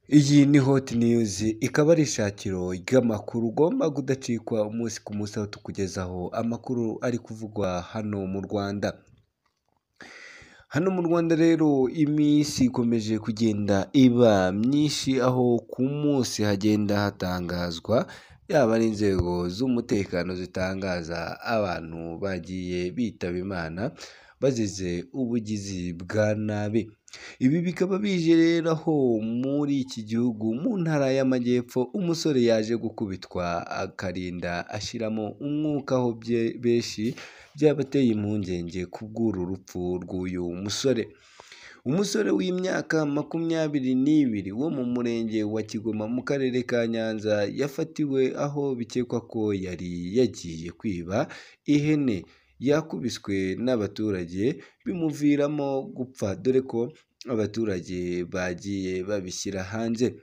Iyi ni Hot News ikaba ari ishakiro ry'amakuru ugomba kudacikwa umunsi ku munsi aho tukugezaho amakuru ari kuvugwa hano mu Rwanda. Hano mu Rwanda rero iminsi ikomeje kugenda iba myinshi aho ku munsi hagenda hatangazwa yaba ari inzego z'umutekano zitangaza abantu bagiye bitaba Imana bazize ubugizi bwa nabi. Ibi bikaba bije rero aho muri iki gihugu mu ntara y'Amajyepfo umusore yaje gukubitwa akarinda ashiramo umwuka aho benshi byabateye impungenge kubw'uru rupfu rw'uyu musore. Umusore w'imyaka 22 wo mu murenge wa Kigoma mu karere ka Nyanza yafatiwe aho bikekwa ko yari yagiye kwiba ihene yakubiswe n'abaturage bimuviramo gupfa dore ko abaturage bagiye babishyira hanze.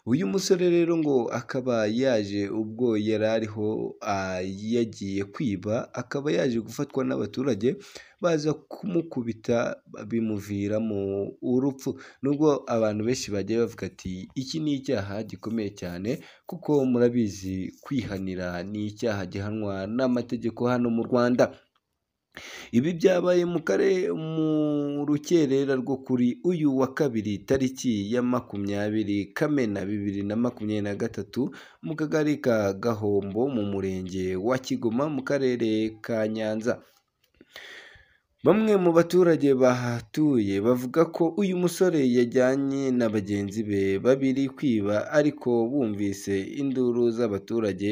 Uyu musore rero ngo akaba yaje ubwo yari ariho yagiye kwiba akaba yaje gufatwa n'abaturage baza kumukubita bimuviramo urupfu. Nubwo abantu benshi bagiye bavuga ati iki ni icyaha gikomeye cyane kuko murabizi kwihanira ni icyaha gihanwa n'amategeko hano mu Rwanda. Ibi byabaye mu rukerera rwo kuri uyu wa kabiri tariki ya 20 Kamena 2023 mu kagari ka Gahombo mu murenge wa Kigoma mu karere ka Nyanza. Bamwe mu baturage bahatuye bavuga ko uyu musore yajyanye na bagenzi be babiri kwiba ariko bumvise induru z'abaturage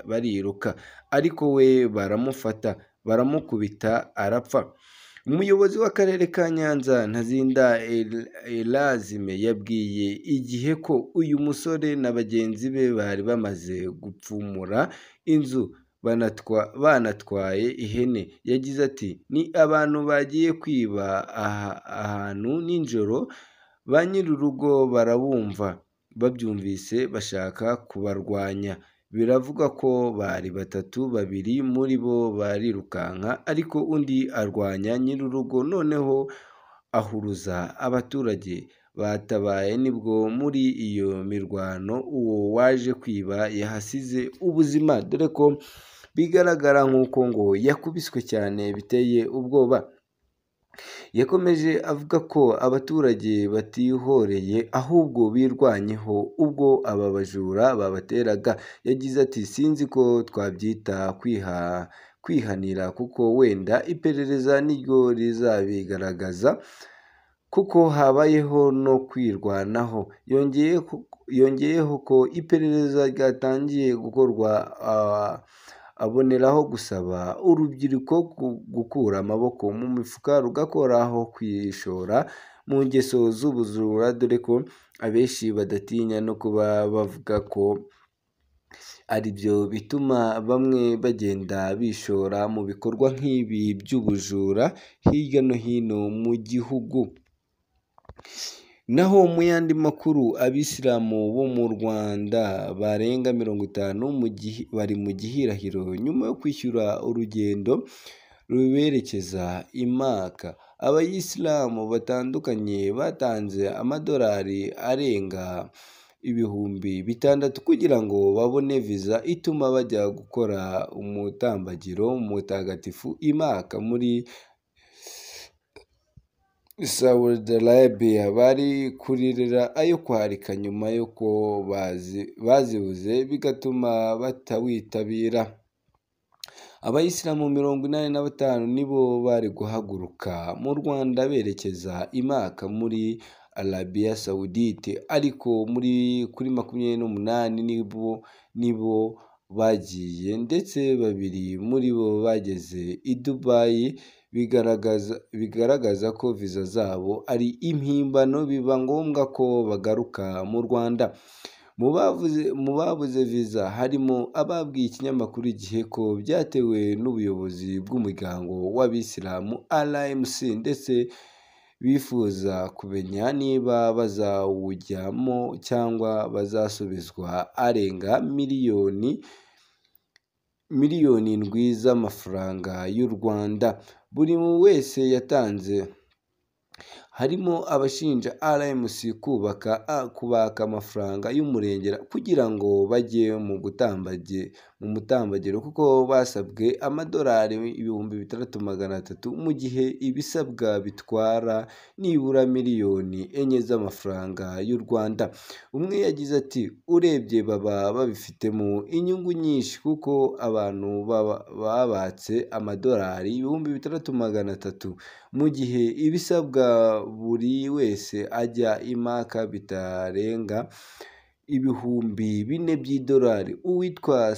bariruka ariko we baramufata baramukubita arapfa. Umuyobozi w'akarere ka Nyanza Ntazinda Elazime yabwiye igihe ko uyu musore na bagenzi be bari bamaze gupfumura inzu banatwaye ihene. Yagize ati ni abantu bagiye kwiba ahantu nijoro ba nyir'urugo barabumva babyumvise bashaka kubarwanya. Biravuga ko bari batatu, babiri muri bo barirukanka ariko undi arwanya nyir'urugo noneho ahuruza abaturage. Batabaye nibwo muri iyo mirwano uwo waje kwiba yahasize ubuzima dore ko bigaragara nk'uko ngo yakubiswe cyane biteye ubwoba. Yakomeje avuga ko abaturage batihoreye ahubwo birwanyeho ubwo aba bajura babateraga. Yagize ati sinzi ko twabyita kwihanira kuko wenda iperereza niryo rizabigaragaza kuko habayeho no kwirwanaho. Yongeyeho ko iperereza ryatangiye gukorwa, aboneraho gusaba urubyiruko gukura amaboko mu mifuka rugakoraho kwishora mu ngeso z'ubujura dore ko abenshi badatinya no kuba bavuga ko aribyo bituma bamwe bagenda bishora mu bikorwa nk'ibi by'ubujura hirya no hino mu gihugu. Naho mu yandi makuru abisilamu bo mu Rwanda barenga 50 bari mu gihirahiro nyuma yo kwishyura urugendo ruberekeza i Maka. Abayisilamu batandukanye batanze amadolari arenga 6,000 kugira ngo babone viza ituma bajya gukora umutambagiro mutagatifu i Maka muri Saudi Arabia. Bari kuririra ayo kwarika nyuma y'uko bazibuze bigatuma batawitabira. Abayisilamu 85 nibo bari guhaguruka mu Rwanda berekeza i Maka muri Arabia Saudite ariko kuri 28 nibo bagiye ndetse 2 muri bo bageze i Dubai bigaragaza ko viza zabo ari impimbano biba ngombwa ko bagaruka mu Rwanda. Mu babuze viza harimo ababwiye ikinyamakuru Igihe ko byatewe n'ubuyobozi bw'umuryango w'abisilamu RMC ndetse bifuza kumenya niba bazawujyamo cyangwa bazasubizwa arenga miliyoni 7 z'amafaranga y'u Rwanda. Buri wese yatanze harimo abashinja RMC kubaka amafaranga y'umurengera kugira ngo bajye mu mutambagiro kuko basabwe amadolari 6,300 mu gihe ibisabwa bitwara nibura miliyoni 4 z'amafaranga y'u Rwanda. Umwe yagize ati urebye baba babifitemo inyungu nyinshi kuko abantu babatse amadolari 6,300 mu gihe ibisabwa buri wese ajya impaka bitarenga 4,000 by'idolari. Uwitwa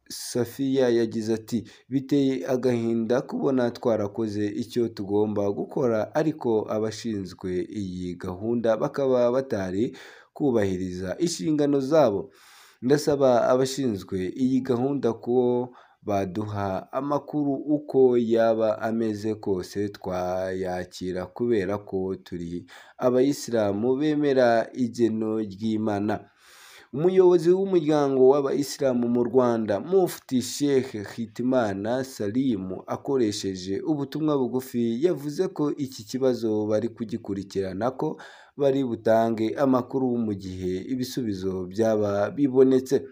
Safiya yagize ati biteye agahinda kubona twarakoze icyo tugomba gukora ariko abashinzwe iyi gahunda bakaba batari kubahiriza inshingano zabo. Ndasaba abashinzwe iyi gahunda ko baduha amakuru uko yaba ameze kose twayakira kubera ko turi abayisilamu bemera igeno ry'Imana. Umuyobozi w'umuryango w'abayisilamu mu Rwanda Mufti Sheikh Hitimana Salim akoresheje ubutumwa bugufi yavuze ko iki kibazo bari kugikurikirana ko bari butange amakuru mu gihe ibisubizo byaba bibonetse.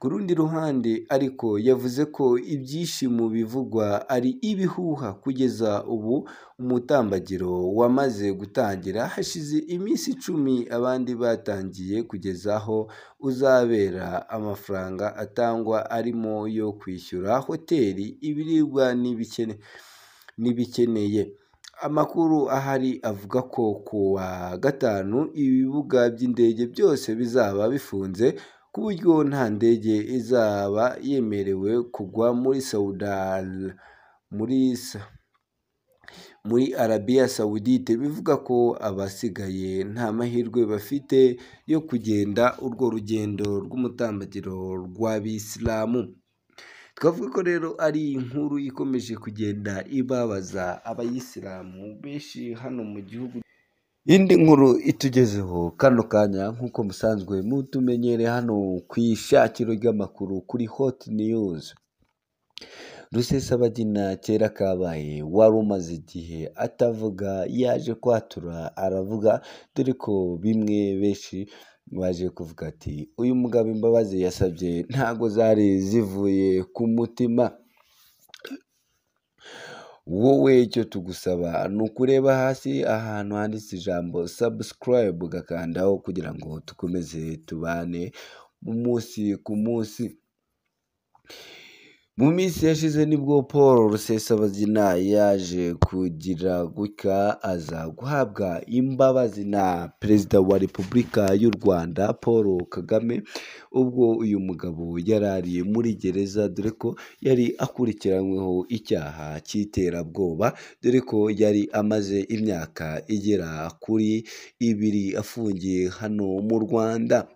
Ku rundi ruhande ariko yavuze ko ibyishimo bivugwa ari ibihuha kugeza ubu umutambagiro wamaze gutangira hashize iminsi 10 abandi batangiye kugeza aho uzabera amafaranga atangwa arimo yo kwishyura hoteli ibiribwa n'ibikeneye. Amakuru ahari avuga ko ku wa gatanu ibibuga by'indege byose bizaba bifunze ku buryo nta ndege izaba yemerewe kugwa muri Arabia Saudite, bivuga ko abasigaye nta mahirwe bafite yo kugenda urwo rugendo rw'umutambagiro rw'abisilamu. Twavuga ko rero ari inkuru ikomeje kugenda ibabaza abayisilamu benshi hano mu gihugu. Indi nkuru itugezeho kano kanya nk'uko musanzwe mutumenyere hano ku ishakiro ry'amakuru kuri Hot News. Rusesabagina kera kabaye wari umaze igihe atavuga yaje kwatura aravuga, dore ko bimwe benshi baje kuvuga ati uyu mugabo imbabazi yasabye ntago zari zivuye ku mutima. Wowe icyo tugusaba ni ukureba hasi ahantu handitse ijambo subscribe ugakandaho kugira ngo dukomeze tubane umunsi ku munsi. Mu minsi yashize nibwo Paul Rusesabagina yaje kugira gutya aza guhabwa imbabazi na Perezida wa Repubulika y'u Rwanda Paul Kagame, ubwo uyu mugabo yarari muri gereza dore ko yari akurikiranyweho icyaha cy'iterabwoba, dore ko yari amaze imyaka igera kuri 2 afungiye hano mu Rwanda.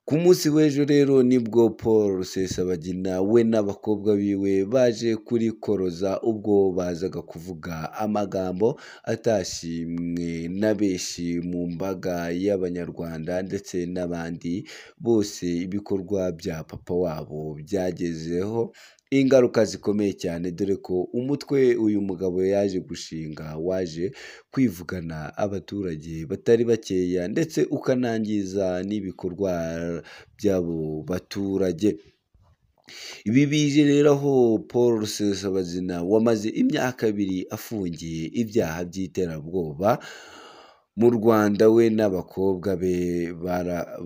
Ku munsi w'ejo rero nibwo Paul Rusesabagina we n'abakobwa biwe baje kurikoroza ubwo bazaga kuvuga amagambo atashimwe na benshi mu mbaga y'abanyarwanda ndetse n'abandi bose. Ibikorwa bya papa wabo byagezeho ingaruka zikomeye cyane, dore ko umutwe uyu mugabo yaje gushinga waje kwivugana abaturage batari bakeya ndetse ukanangiza n'ibikorwa by'abo baturage. Ibi bije rero aho Paul Rusesabagina wamaze imyaka 2 afungiye ibyaha by'iterabwoba mu Rwanda we n'abakobwa be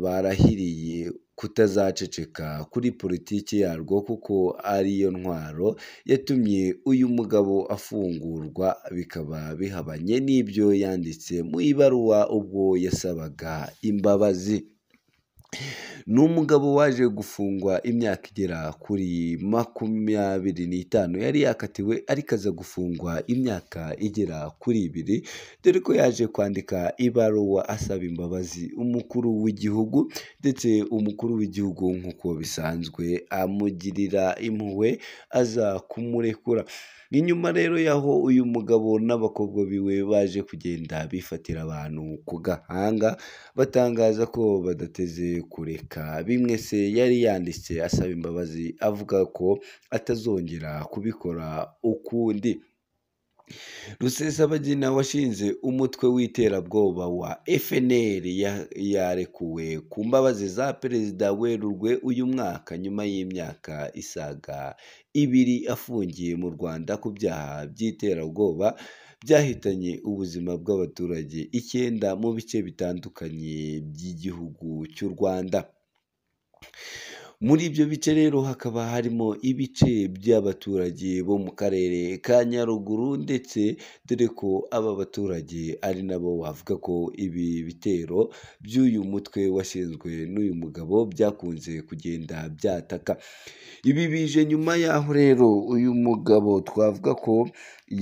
barahiriye kutazaceceka kuri politiki yarwo kuko ariyo ntwaro yatumye uyu mugabo afungurwa, bikaba bihabanye n'ibyo yanditse mu ibaruwa ubwo yasabaga imbabazi. Ni umugabo waje gufungwa imyaka igera kuri 25 yari yakatiwe, ariko aza gufungwa imyaka igera kuri 2 dore ko yaje kwandika ibaruwa asaba imbabazi umukuru w'igihugu, ndetse umukuru w'igihugu nk'uko bisanzwe amugirira impuhwe aza kumurekura. Inyuma rero yaho uyu mugabo n'abakobwa biwe baje kugenda bifatira abantu ku gahanga batangaza ko badateze kureka bimwe se yari yanditse asaba imbabazi, avuga ko atazongera kubikora ukundi. Rusesabagina washinze umutwe w'iterabwoba wa FNL yarekuwe ku mbabazi za Perezida Werurwe uyu mwaka nyuma y'imyaka isaga 2 afungiye mu Rwanda ku byaha by'iterabwoba byahitanye ubuzima bw'abaturage 9 mu bice bitandukanye by'igihugu cy'u Rwanda. Muri ibyo bice rero hakaba harimo ibice by'abaturage bo mu karere ka Nyaruguru, ndetse dore ko aba baturage ari nabo bavuga ko ibi bitero by'uyu mutwe washinzwe n'uyu mugabo byakunze kugenda byataka. Ibi bije nyuma y'aho rero uyu mugabo twavuga ko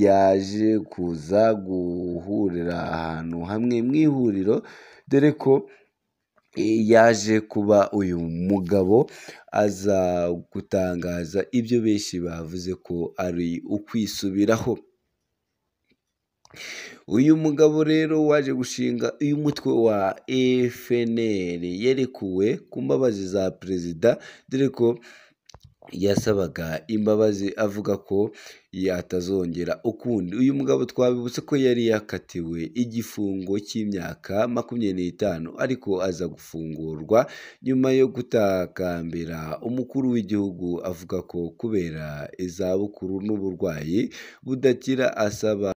yaje kuza guhurira ahantu hamwe mu ihuriro, dore ko yaje kuba uyu mugabo aza gutangaza ibyo benshi bavuze ko ari ukwisubiraho. Uyu mugabo rero waje gushinga uyu mutwe wa FNL yarekuwe ku mbabazi za Perezida, dore ko yasabaga imbabazi avuga ko yatazongera ukundi. Uyu mugabo twabibutse ko yari yakatiwe igifungo cy'imyaka 25 ariko aza gufungurwa nyuma yo gutakambira umukuru w'igihugu avuga ko kubera izabukuru n'uburwayi budakira asaba